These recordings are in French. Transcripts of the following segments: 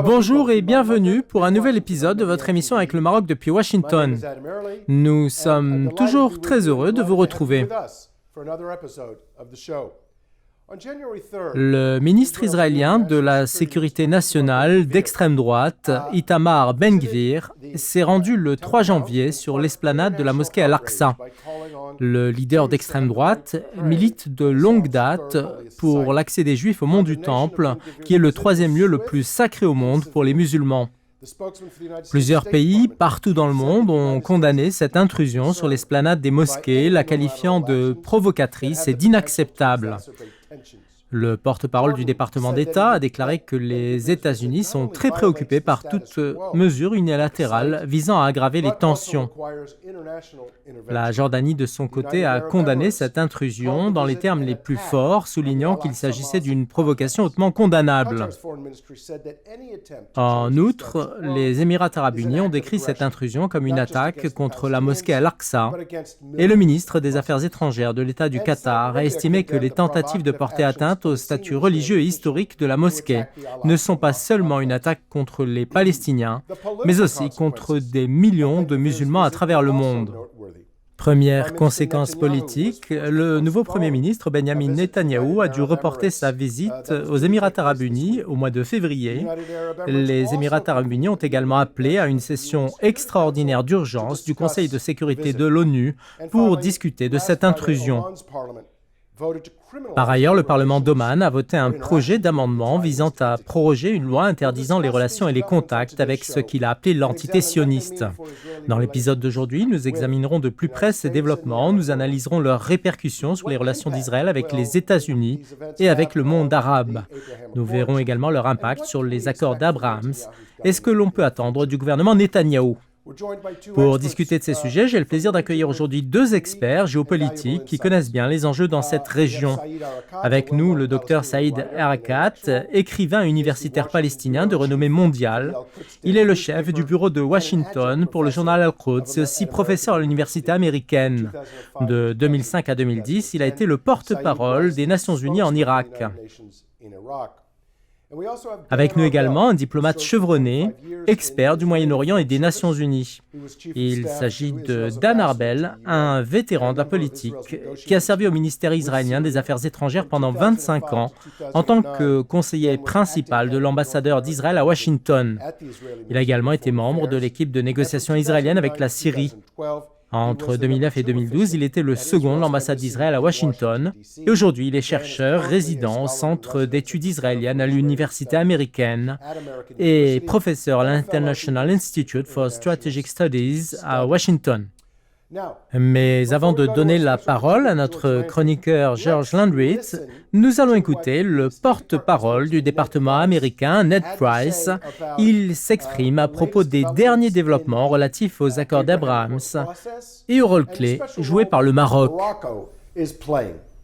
Bonjour et bienvenue pour un nouvel épisode de votre émission avec le Maroc depuis Washington. Nous sommes toujours très heureux de vous retrouver. Le ministre israélien de la Sécurité nationale d'extrême droite, Itamar Ben-Gvir, s'est rendu le 3 janvier sur l'esplanade de la mosquée Al-Aqsa. Le leader d'extrême droite milite de longue date pour l'accès des Juifs au mont du Temple, qui est le troisième lieu le plus sacré au monde pour les musulmans. Plusieurs pays, partout dans le monde, ont condamné cette intrusion sur l'esplanade des mosquées, la qualifiant de provocatrice et d'inacceptable. Le porte-parole du département d'État a déclaré que les États-Unis sont très préoccupés par toute mesure unilatérale visant à aggraver les tensions. La Jordanie, de son côté, a condamné cette intrusion dans les termes les plus forts, soulignant qu'il s'agissait d'une provocation hautement condamnable. En outre, les Émirats arabes unis ont décrit cette intrusion comme une attaque contre la mosquée Al-Aqsa, et le ministre des Affaires étrangères de l'État du Qatar a estimé que les tentatives de porter atteinte au statut religieux et historique de la mosquée ne sont pas seulement une attaque contre les Palestiniens, mais aussi contre des millions de musulmans à travers le monde. Première conséquence politique, le nouveau Premier ministre Benjamin Netanyahou a dû reporter sa visite aux Émirats arabes unis au mois de février. Les Émirats arabes unis ont également appelé à une session extraordinaire d'urgence du Conseil de sécurité de l'ONU pour discuter de cette intrusion. Par ailleurs, le Parlement d'Oman a voté un projet d'amendement visant à proroger une loi interdisant les relations et les contacts avec ce qu'il a appelé l'entité sioniste. Dans l'épisode d'aujourd'hui, nous examinerons de plus près ces développements, nous analyserons leurs répercussions sur les relations d'Israël avec les États-Unis et avec le monde arabe. Nous verrons également leur impact sur les accords d'Abraham et ce que l'on peut attendre du gouvernement Netanyahou. Pour discuter de ces sujets, j'ai le plaisir d'accueillir aujourd'hui deux experts géopolitiques qui connaissent bien les enjeux dans cette région. Avec nous, le docteur Saïd Erakat, écrivain universitaire palestinien de renommée mondiale. Il est le chef du bureau de Washington pour le journal Al-Quds et aussi professeur à l'université américaine. De 2005 à 2010, il a été le porte-parole des Nations Unies en Irak. Avec nous également un diplomate chevronné, expert du Moyen-Orient et des Nations Unies. Il s'agit de Dan Arbel, un vétéran de la politique qui a servi au ministère israélien des Affaires étrangères pendant 25 ans en tant que conseiller principal de l'ambassadeur d'Israël à Washington. Il a également été membre de l'équipe de négociation israélienne avec la Syrie. Entre 2009 et 2012, il était le second de l'ambassade d'Israël à Washington et aujourd'hui, il est chercheur résident au Centre d'études israéliennes à l'université américaine et professeur à l'International Institute for Strategic Studies à Washington. Mais avant de donner la parole à notre chroniqueur George Landrith, nous allons écouter le porte-parole du département américain, Ned Price. Il s'exprime à propos des derniers développements relatifs aux accords d'Abraham et au rôle clé joué par le Maroc.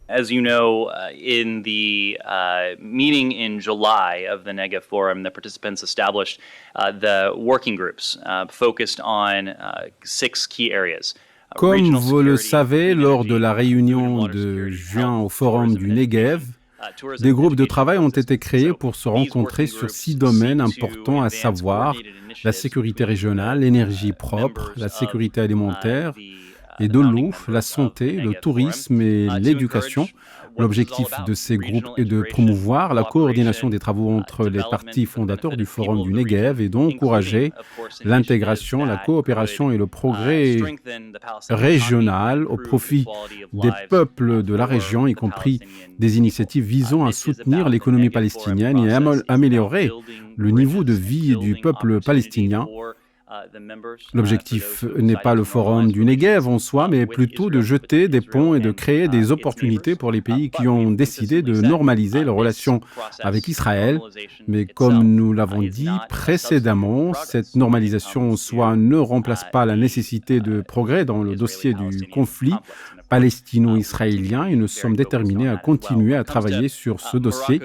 As you know, in the meeting in July of the Negev Forum, the participants established the working groups focused on 6 key areas. Comme vous le savez, lors de la réunion de juin au Forum du Negev, des groupes de travail ont été créés pour se rencontrer sur 6 domaines importants, à savoir la sécurité régionale, l'énergie propre, la sécurité alimentaire et de l'eau, la santé, le tourisme et l'éducation. L'objectif de ces groupes est de promouvoir la coordination des travaux entre les parties fondateurs du Forum du Negev et d'encourager l'intégration, la coopération et le progrès régional au profit des peuples de la région, y compris des initiatives visant à soutenir l'économie palestinienne et à améliorer le niveau de vie du peuple palestinien. L'objectif n'est pas le forum du Negev en soi, mais plutôt de jeter des ponts et de créer des opportunités pour les pays qui ont décidé de normaliser leurs relations avec Israël. Mais comme nous l'avons dit précédemment, cette normalisation en soi ne remplace pas la nécessité de progrès dans le dossier du conflit palestino-israélien et nous sommes déterminés à continuer à travailler sur ce dossier.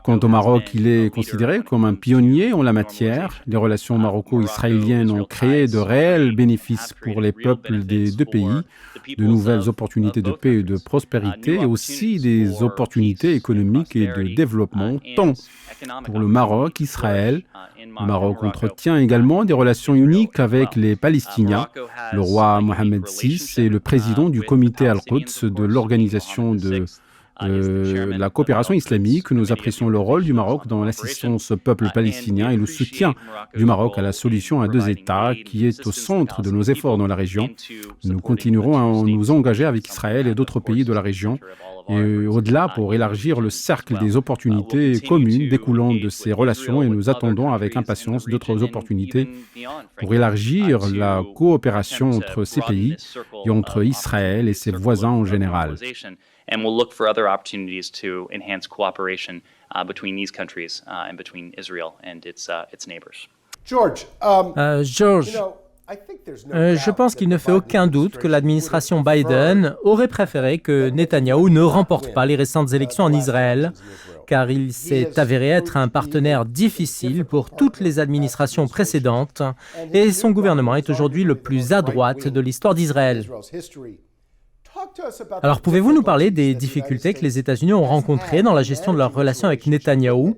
Quant au Maroc, il est considéré comme un pionnier en la matière. Les relations maroco-israéliennes ont créé de réels bénéfices pour les peuples des deux pays, de nouvelles opportunités de paix et de prospérité, et aussi des opportunités économiques et de développement, tant pour le Maroc qu'Israël. Le Maroc entretient également des relations uniques avec les Palestiniens. Le roi Mohamed VI est le président du comité Al-Quds de l'organisation de la coopération islamique. Nous apprécions le rôle du Maroc dans l'assistance au peuple palestinien et le soutien du Maroc à la solution à deux États qui est au centre de nos efforts dans la région. Nous continuerons à nous engager avec Israël et d'autres pays de la région et au-delà pour élargir le cercle des opportunités communes découlant de ces relations, et nous attendons avec impatience d'autres opportunités pour élargir la coopération entre ces pays et entre Israël et ses voisins en général. And we'll look for other opportunities to enhance cooperation between these countries and between Israel and its neighbors. George, je pense qu'il ne fait aucun doute que l'administration Biden aurait préféré que Netanyahou ne remporte pas les récentes élections en Israël, car il s'est avéré être un partenaire difficile pour toutes les administrations précédentes, et son gouvernement est aujourd'hui le plus à droite de l'histoire d'Israël. Alors, pouvez-vous nous parler des difficultés que les États-Unis ont rencontrées dans la gestion de leurs relations avec Netanyahou?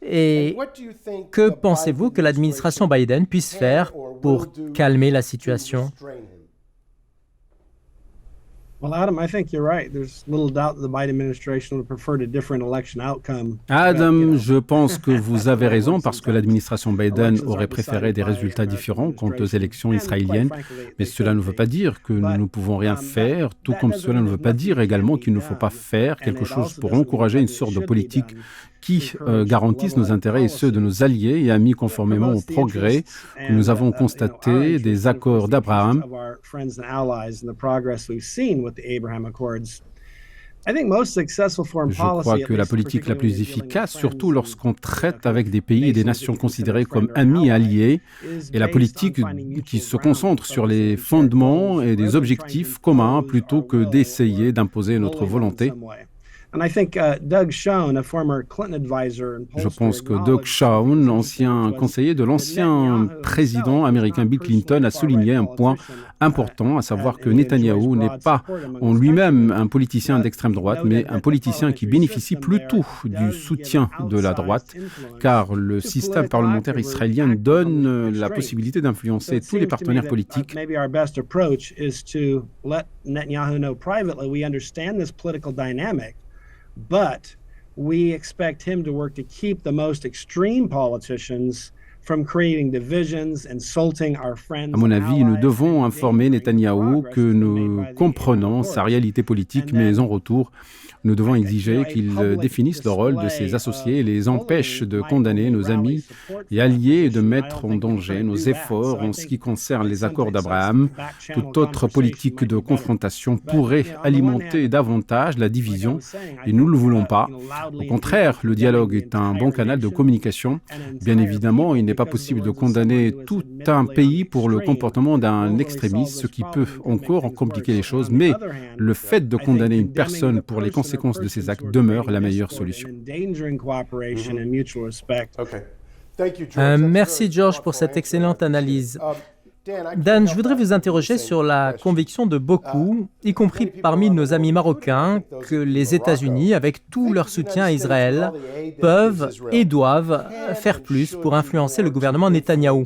Et que pensez-vous que l'administration Biden puisse faire pour calmer la situation? Adam, I think you're right. There's little doubt that the Biden administration would have preferred a different election outcome. Adam, je pense que vous avez raison parce que l'administration Biden aurait préféré des résultats différents quant aux élections israéliennes. Mais cela ne veut pas dire que nous ne pouvons rien faire, tout comme cela ne veut pas dire également qu'il ne faut pas faire quelque chose pour encourager une sorte de politique qui garantisse nos intérêts et ceux de nos alliés et amis conformément au progrès que nous avons constaté des accords d'Abraham. Je crois que la politique la plus efficace, surtout lorsqu'on traite avec des pays et des nations considérées comme amis et alliés, est la politique qui se concentre sur les fondements et des objectifs communs plutôt que d'essayer d'imposer notre volonté. Je pense que Doug Shawn, ancien conseiller de l'ancien président américain Bill Clinton, a souligné un point important, à savoir que Netanyahou n'est pas en lui-même un politicien d'extrême droite, mais un politicien qui bénéficie plutôt du soutien de la droite, car le système parlementaire israélien donne la possibilité d'influencer tous les partenaires politiques. But we expect him to work to keep the most extreme politicians from creating divisions, insulting our friends. À mon avis, nous devons informer Netanyahou que nous comprenons sa réalité politique, mais en retour, nous devons exiger qu'il définisse le rôle de ses associés et les empêche de condamner nos amis et alliés et de mettre en danger nos efforts en ce qui concerne les accords d'Abraham. Toute autre politique de confrontation pourrait alimenter davantage la division et nous ne le voulons pas. Au contraire, le dialogue est un bon canal de communication. Bien évidemment, il n'est pas possible de condamner tout un pays pour le comportement d'un extrémiste, ce qui peut encore compliquer les choses, mais le fait de condamner une personne pour les conséquences de ces actes demeure la meilleure solution. Merci George pour cette excellente analyse. Dan, je voudrais vous interroger sur la conviction de beaucoup, y compris parmi nos amis marocains, que les États-Unis, avec tout leur soutien à Israël, peuvent et doivent faire plus pour influencer le gouvernement Netanyahou.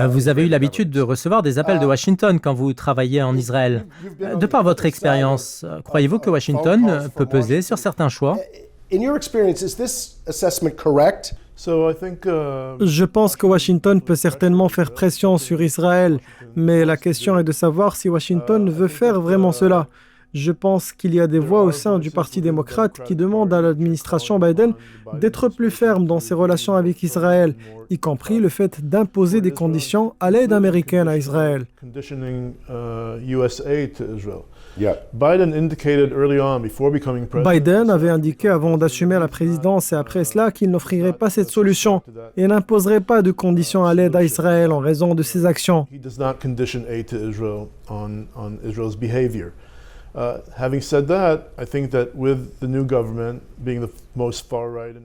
Vous avez eu l'habitude de recevoir des appels de Washington quand vous travaillez en Israël. De par votre expérience, croyez-vous que Washington peut peser sur certains choix? Je pense que Washington peut certainement faire pression sur Israël, mais la question est de savoir si Washington veut faire vraiment cela. Je pense qu'il y a des voix au sein du Parti démocrate qui demandent à l'administration Biden d'être plus ferme dans ses relations avec Israël, y compris le fait d'imposer des conditions à l'aide américaine à Israël. Biden avait indiqué avant d'assumer la présidence et après cela qu'il n'offrirait pas cette solution et n'imposerait pas de conditions à l'aide à Israël en raison de ses actions.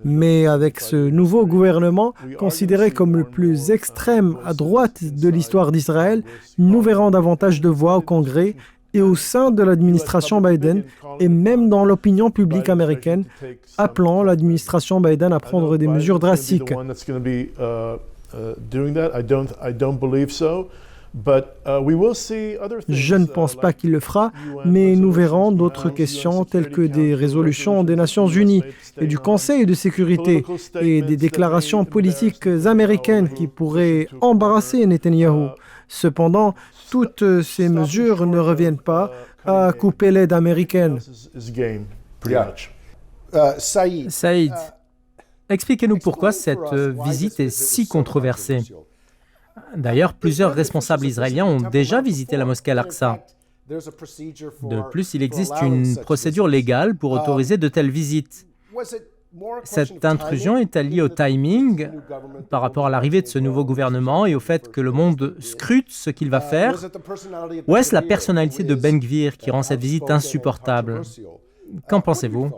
Mais avec ce nouveau gouvernement, considéré comme le plus extrême à droite de l'histoire d'Israël, nous verrons davantage de voix au Congrès et au sein de l'administration Biden, et même dans l'opinion publique américaine, appelant l'administration Biden à prendre des mesures drastiques. Je ne pense pas qu'il le fera, mais nous verrons d'autres questions telles que des résolutions des Nations Unies et du Conseil de sécurité et des déclarations politiques américaines qui pourraient embarrasser Netanyahou. Cependant, toutes ces mesures ne reviennent pas à couper l'aide américaine. Saïd, expliquez-nous pourquoi cette visite est si controversée. D'ailleurs, plusieurs responsables israéliens ont déjà visité la mosquée Al-Aqsa. De plus, il existe une procédure légale pour autoriser de telles visites. Cette intrusion est-elle liée au timing par rapport à l'arrivée de ce nouveau gouvernement et au fait que le monde scrute ce qu'il va faire? Ou est-ce la personnalité de Ben Gvir qui rend cette visite insupportable? Qu'en pensez-vous?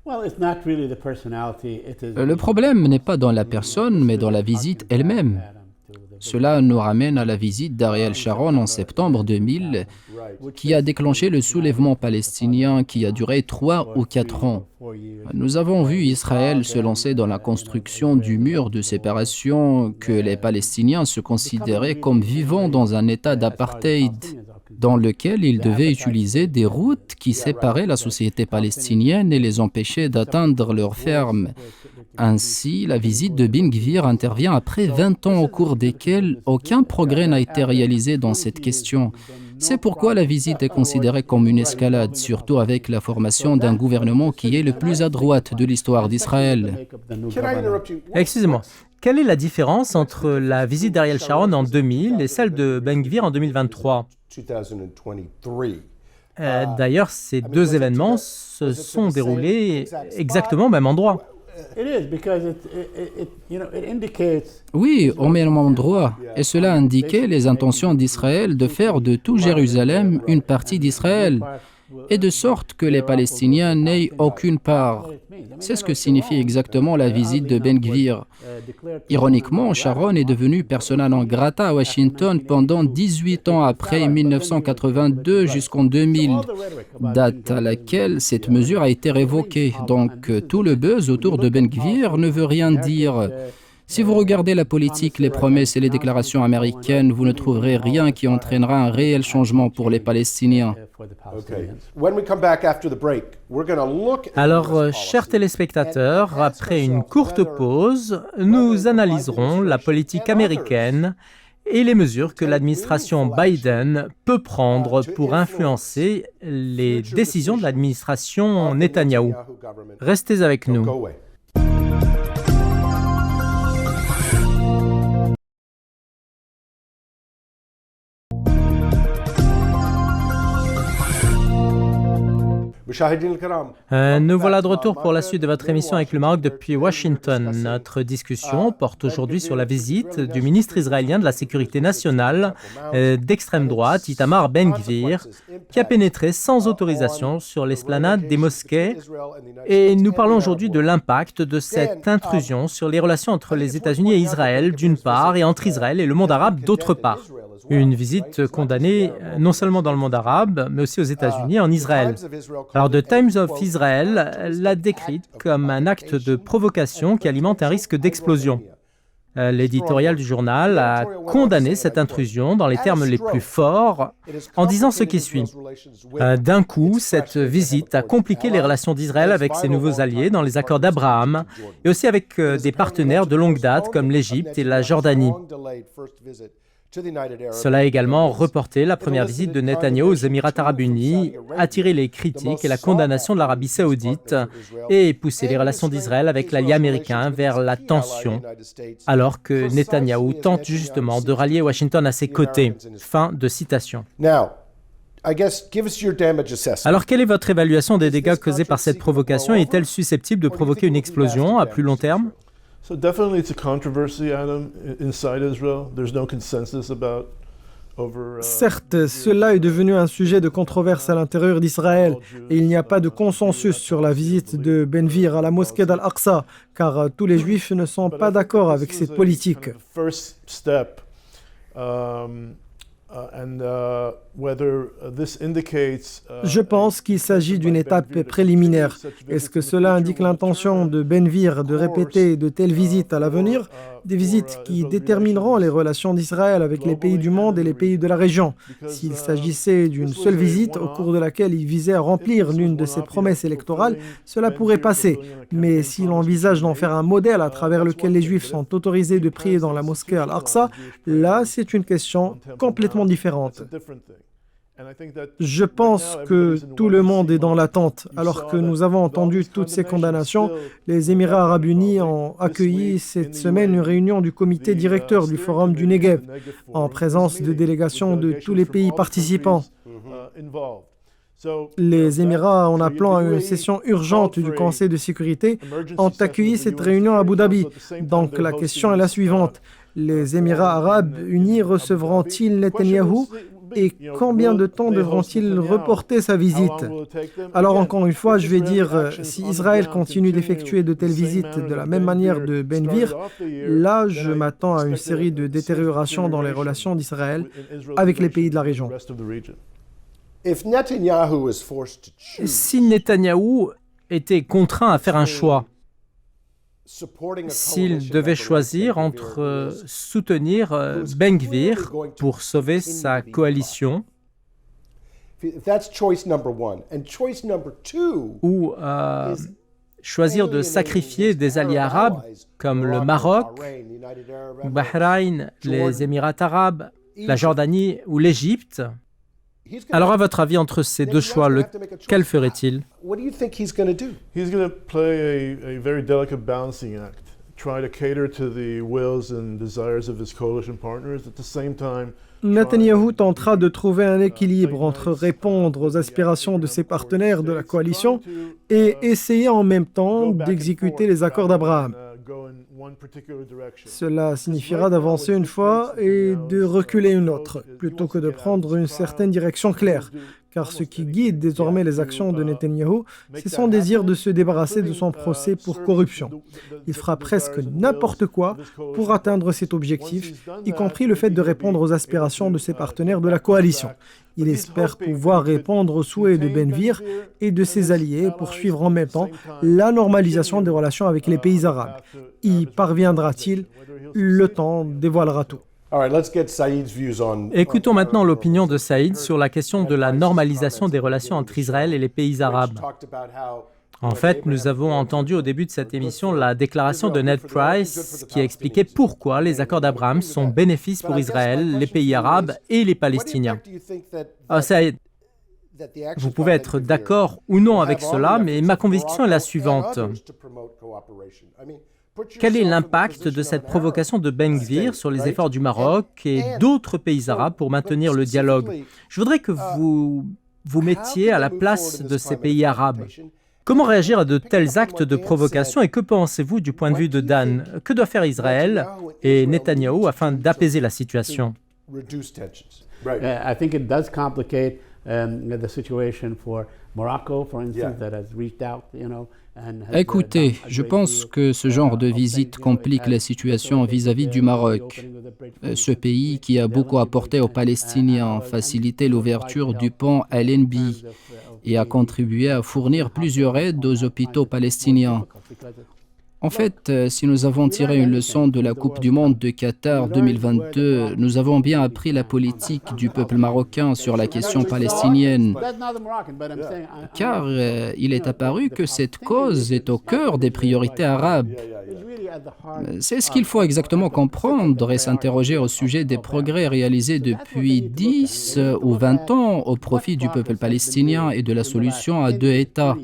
Le problème n'est pas dans la personne, mais dans la visite elle-même. Cela nous ramène à la visite d'Ariel Sharon en septembre 2000, qui a déclenché le soulèvement palestinien qui a duré 3 ou 4 ans. Nous avons vu Israël se lancer dans la construction du mur de séparation que les Palestiniens se considéraient comme vivant dans un état d'apartheid, dans lequel ils devaient utiliser des routes qui séparaient la société palestinienne et les empêchaient d'atteindre leurs fermes. Ainsi, la visite de Ben Gvir intervient après 20 ans au cours desquels aucun progrès n'a été réalisé dans cette question. C'est pourquoi la visite est considérée comme une escalade, surtout avec la formation d'un gouvernement qui est le plus à droite de l'histoire d'Israël. Excusez-moi, quelle est la différence entre la visite d'Ariel Sharon en 2000 et celle de Ben Gvir en 2023 ? D'ailleurs, ces deux événements se sont déroulés exactement au même endroit. Oui, au même endroit. Et cela indiquait les intentions d'Israël de faire de tout Jérusalem une partie d'Israël, et de sorte que les Palestiniens n'aient aucune part. C'est ce que signifie exactement la visite de Ben Gvir. Ironiquement, Sharon est devenu persona non grata à Washington pendant 18 ans après 1982 jusqu'en 2000, date à laquelle cette mesure a été révoquée. Donc tout le buzz autour de Ben Gvir ne veut rien dire. Si vous regardez la politique, les promesses et les déclarations américaines, vous ne trouverez rien qui entraînera un réel changement pour les Palestiniens. Alors, chers téléspectateurs, après une courte pause, nous analyserons la politique américaine et les mesures que l'administration Biden peut prendre pour influencer les décisions de l'administration Netanyahou. Restez avec nous. Nous voilà de retour pour la suite de votre émission avec le Maroc depuis Washington. Notre discussion porte aujourd'hui sur la visite du ministre israélien de la Sécurité nationale d'extrême droite, Itamar Ben Gvir, qui a pénétré sans autorisation sur l'esplanade des mosquées. Et nous parlons aujourd'hui de l'impact de cette intrusion sur les relations entre les États-Unis et Israël d'une part et entre Israël et le monde arabe d'autre part. Une visite condamnée non seulement dans le monde arabe, mais aussi aux États-Unis et en Israël. Alors, The Times of Israel l'a décrite comme un acte de provocation qui alimente un risque d'explosion. L'éditorial du journal a condamné cette intrusion dans les termes les plus forts en disant ce qui suit. D'un coup, cette visite a compliqué les relations d'Israël avec ses nouveaux alliés dans les accords d'Abraham et aussi avec des partenaires de longue date comme l'Égypte et la Jordanie. Cela a également reporté la première visite de Netanyahou aux Émirats arabes unis, attiré les critiques et la condamnation de l'Arabie saoudite et poussé les relations d'Israël avec l'allié américain vers la tension, alors que Netanyahou tente justement de rallier Washington à ses côtés. Fin de citation. Alors, quelle est votre évaluation des dégâts causés par cette provocation? Est-elle susceptible de provoquer une explosion à plus long terme? So definitely it's a controversy, Adam, inside Israel. There's no consensus about Certes, cela est devenu un sujet de controverse à l'intérieur d'Israël et il n'y a pas de consensus sur la visite de Ben Gvir à la mosquée d'Al-Aqsa, car tous les Juifs ne sont pas d'accord avec cette politique. Je pense qu'il s'agit d'une étape préliminaire. Est-ce que cela indique l'intention de Ben Gvir de répéter de telles visites à l'avenir? Des visites qui détermineront les relations d'Israël avec les pays du monde et les pays de la région. S'il s'agissait d'une seule visite au cours de laquelle il visait à remplir l'une de ses promesses électorales, cela pourrait passer. Mais s'il envisage d'en faire un modèle à travers lequel les Juifs sont autorisés de prier dans la mosquée Al-Aqsa, là, c'est une question complètement différente. Je pense que tout le monde est dans l'attente. Alors que nous avons entendu toutes ces condamnations, les Émirats arabes unis ont accueilli cette semaine une réunion du comité directeur du Forum du Negev, en présence de délégations de tous les pays participants. Les Émirats, en appelant à une session urgente du Conseil de sécurité, ont accueilli cette réunion à Abu Dhabi. Donc la question est la suivante. Les Émirats arabes unis recevront-ils Netanyahou et combien de temps devront-ils reporter sa visite? Alors encore une fois, je vais dire, si Israël continue d'effectuer de telles visites de la même manière de Ben Gvir, là je m'attends à une série de détériorations dans les relations d'Israël avec les pays de la région. Si Netanyahou était contraint à faire un choix, s'il devait choisir entre soutenir Ben Gvir pour sauver sa coalition ou choisir de sacrifier des alliés arabes comme le Maroc, Bahreïn, les Émirats arabes, la Jordanie ou l'Égypte, alors à votre avis, entre ces deux choix, lequel ferait-il? He's going to play a very delicate balancing act, try to cater to the wills and desires of his coalition partners, at the same time. Netanyahou tentera de trouver un équilibre entre répondre aux aspirations de ses partenaires de la coalition et essayer en même temps d'exécuter les accords d'Abraham. Cela signifiera d'avancer une fois et de reculer une autre, plutôt que de prendre une certaine direction claire. Car ce qui guide désormais les actions de Netanyahou, c'est son désir de se débarrasser de son procès pour corruption. Il fera presque n'importe quoi pour atteindre cet objectif, y compris le fait de répondre aux aspirations de ses partenaires de la coalition. Il espère pouvoir répondre aux souhaits de Ben Gvir et de ses alliés pour suivre en même temps la normalisation des relations avec les pays arabes. Y parviendra-t-il? Le temps dévoilera tout. Écoutons maintenant l'opinion de Saïd sur la question de la normalisation des relations entre Israël et les pays arabes. En fait, nous avons entendu au début de cette émission la déclaration de Ned Price qui expliquait pourquoi les accords d'Abraham sont bénéfiques pour Israël, les pays arabes et les Palestiniens. Saïd, vous pouvez être d'accord ou non avec cela, mais ma conviction est la suivante. Quel est l'impact de cette provocation de Ben Gvir sur les efforts du Maroc et d'autres pays arabes pour maintenir le dialogue? Je voudrais que vous vous mettiez à la place de ces pays arabes. Comment réagir à de tels actes de provocation et que pensez-vous du point de vue de Dan? Que doit faire Israël et Netanyahou afin d'apaiser la situation? I think it does complicate the situation for Morocco, for instance, that has reached out, Écoutez, je pense que ce genre de visite complique la situation vis-à-vis du Maroc. Ce pays qui a beaucoup apporté aux Palestiniens, facilité l'ouverture du pont Al-Enbi et a contribué à fournir plusieurs aides aux hôpitaux palestiniens. En fait, si nous avons tiré une leçon de la Coupe du Monde de Qatar 2022, nous avons bien appris la politique du peuple marocain sur la question palestinienne, car il est apparu que cette cause est au cœur des priorités arabes. C'est ce qu'il faut exactement comprendre et s'interroger au sujet des progrès réalisés depuis 10 ou 20 ans au profit du peuple palestinien et de la solution à deux États.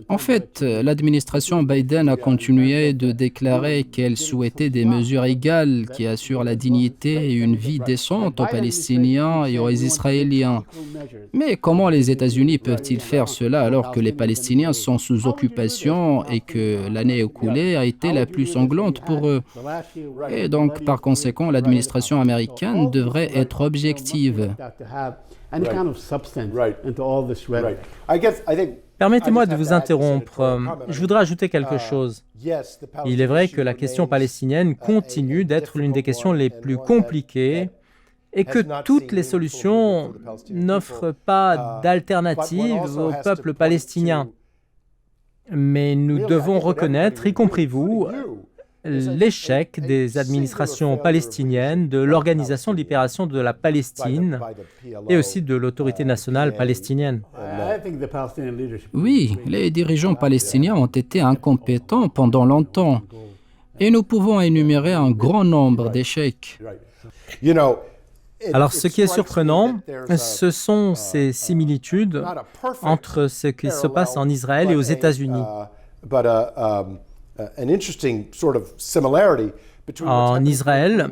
En fait, l'administration Biden a continué de déclarer qu'elle souhaitait des mesures égales qui assurent la dignité et une vie décente aux Palestiniens et aux Israéliens. Mais comment les États-Unis peuvent-ils faire cela alors que les Palestiniens sont sous occupation et que l'année écoulée a été la plus sanglante pour eux? Et donc, par conséquent, l'administration américaine devrait être objective. Permettez-moi de vous interrompre. Je voudrais ajouter quelque chose. Il est vrai que la question palestinienne continue d'être l'une des questions les plus compliquées et que toutes les solutions n'offrent pas d'alternative au peuple palestinien. Mais nous devons reconnaître, y compris vous, l'échec des administrations palestiniennes, de l'Organisation de libération de la Palestine et aussi de l'Autorité nationale palestinienne. Oui, les dirigeants palestiniens ont été incompétents pendant longtemps et nous pouvons énumérer un grand nombre d'échecs. Alors, ce qui est surprenant, ce sont ces similitudes entre ce qui se passe en Israël et aux États-Unis. En Israël,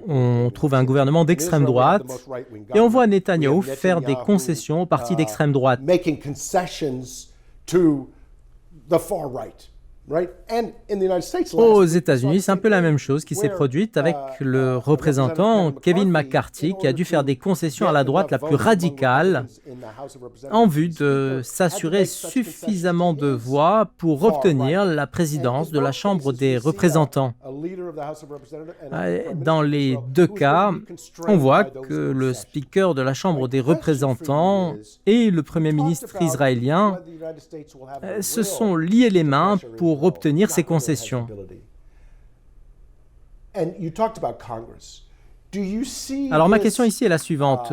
on trouve un gouvernement d'extrême droite et on voit Netanyahou faire des concessions au parti d'extrême droite. Aux États-Unis, c'est un peu la même chose qui s'est produite avec le représentant Kevin McCarthy, qui a dû faire des concessions à la droite la plus radicale en vue de s'assurer suffisamment de voix pour obtenir la présidence de la Chambre des représentants. Dans les deux cas, on voit que le speaker de la Chambre des représentants et le Premier ministre israélien se sont liés les mains pour obtenir ces concessions. Alors ma question ici est la suivante.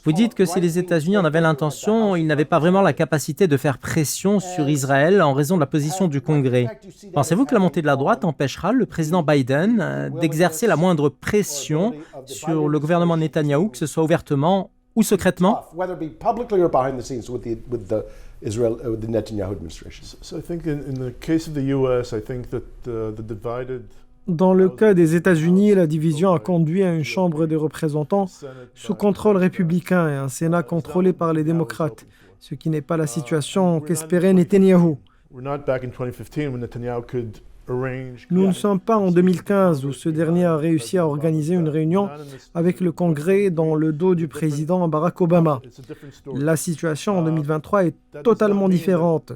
Vous dites que si les États-Unis en avaient l'intention, ils n'avaient pas vraiment la capacité de faire pression sur Israël en raison de la position du Congrès. Pensez-vous que la montée de la droite empêchera le président Biden d'exercer la moindre pression sur le gouvernement Netanyahou, que ce soit ouvertement ou secrètement? Dans le cas des États-Unis, la division a conduit à une Chambre des représentants sous contrôle républicain et un Sénat contrôlé par les démocrates, ce qui n'est pas la situation qu'espérait Netanyahou. Nous ne sommes pas en 2015 où ce dernier a réussi à organiser une réunion avec le Congrès dans le dos du président Barack Obama. La situation en 2023 est totalement différente.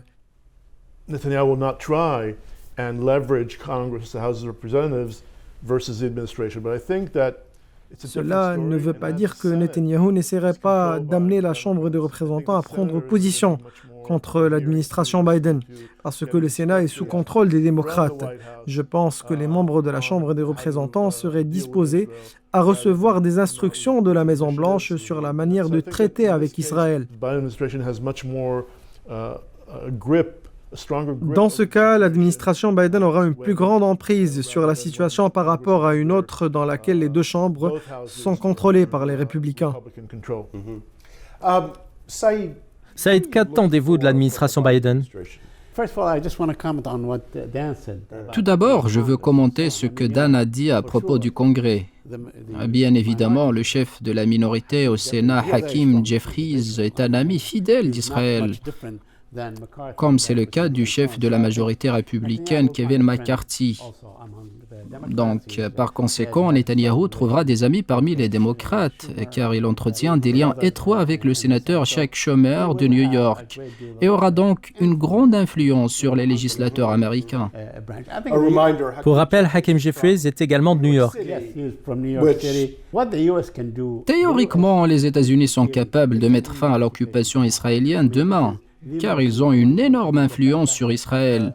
Netanyahu will not try and leverage Congress, the House of Representatives versus the administration, but I think that cela ne veut pas dire que Netanyahou n'essaierait pas d'amener la Chambre des représentants à prendre position contre l'administration Biden, parce que le Sénat est sous contrôle des démocrates. Je pense que les membres de la Chambre des représentants seraient disposés à recevoir des instructions de la Maison-Blanche sur la manière de traiter avec Israël. Dans ce cas, l'administration Biden aura une plus grande emprise sur la situation par rapport à une autre dans laquelle les deux chambres sont contrôlées par les républicains. Saïd, qu'attendez-vous de l'administration Biden? Tout d'abord, je veux commenter ce que Dan a dit à propos du Congrès. Bien évidemment, le chef de la minorité au Sénat, Hakeem Jeffries, est un ami fidèle d'Israël, comme c'est le cas du chef de la majorité républicaine, Kevin McCarthy. Donc, par conséquent, Netanyahou trouvera des amis parmi les démocrates, car il entretient des liens étroits avec le sénateur Chuck Schumer de New York, et aura donc une grande influence sur les législateurs américains. Pour rappel, Hakeem Jeffries est également de New York. Théoriquement, les États-Unis sont capables de mettre fin à l'occupation israélienne demain, car ils ont une énorme influence sur Israël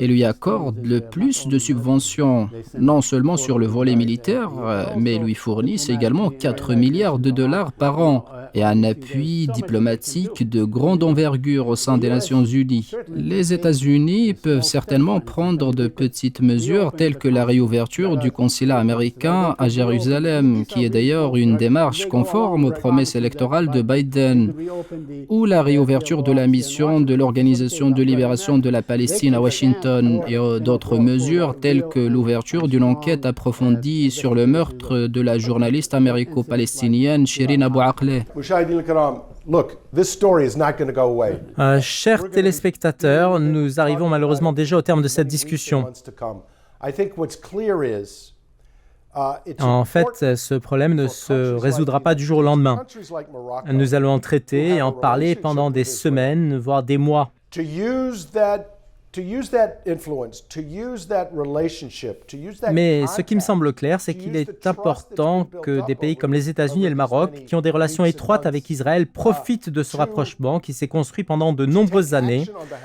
et lui accordent le plus de subventions, non seulement sur le volet militaire, mais lui fournissent également 4 milliards de dollars par an et un appui diplomatique de grande envergure au sein des Nations Unies. Les États-Unis peuvent certainement prendre de petites mesures telles que la réouverture du consulat américain à Jérusalem, qui est d'ailleurs une démarche conforme aux promesses électorales de Biden, ou la réouverture de la mission de l'Organisation de libération de la Palestine à Washington et d'autres mesures telles que l'ouverture d'une enquête approfondie sur le meurtre de la journaliste américo-palestinienne Shirin Abu Akleh. Chers téléspectateurs, nous arrivons malheureusement déjà au terme de cette discussion. En fait, ce problème ne se résoudra pas du jour au lendemain. Nous allons en traiter et en parler pendant des semaines, voire des mois. Mais ce qui me semble clair, c'est qu'il est important que des pays comme les États-Unis et le Maroc, qui ont des relations étroites avec Israël, profitent de ce rapprochement qui s'est construit pendant de nombreuses années,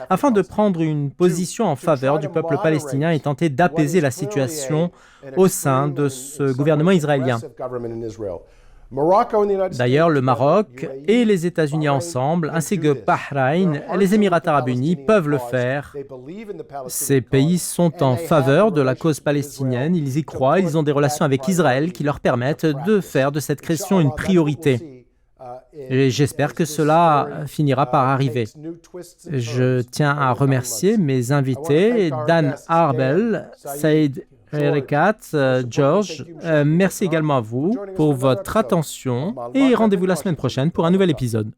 afin de prendre une position en faveur du peuple palestinien et tenter d'apaiser la situation au sein de ce gouvernement israélien. D'ailleurs, le Maroc et les États-Unis ensemble, ainsi que Bahreïn et les Émirats arabes unis peuvent le faire. Ces pays sont en faveur de la cause palestinienne, ils y croient, ils ont des relations avec Israël qui leur permettent de faire de cette question une priorité. Et j'espère que cela finira par arriver. Je tiens à remercier mes invités, Dan Arbel, Saïd Erekat, George, merci également à vous pour votre attention et rendez-vous la semaine prochaine pour un nouvel épisode.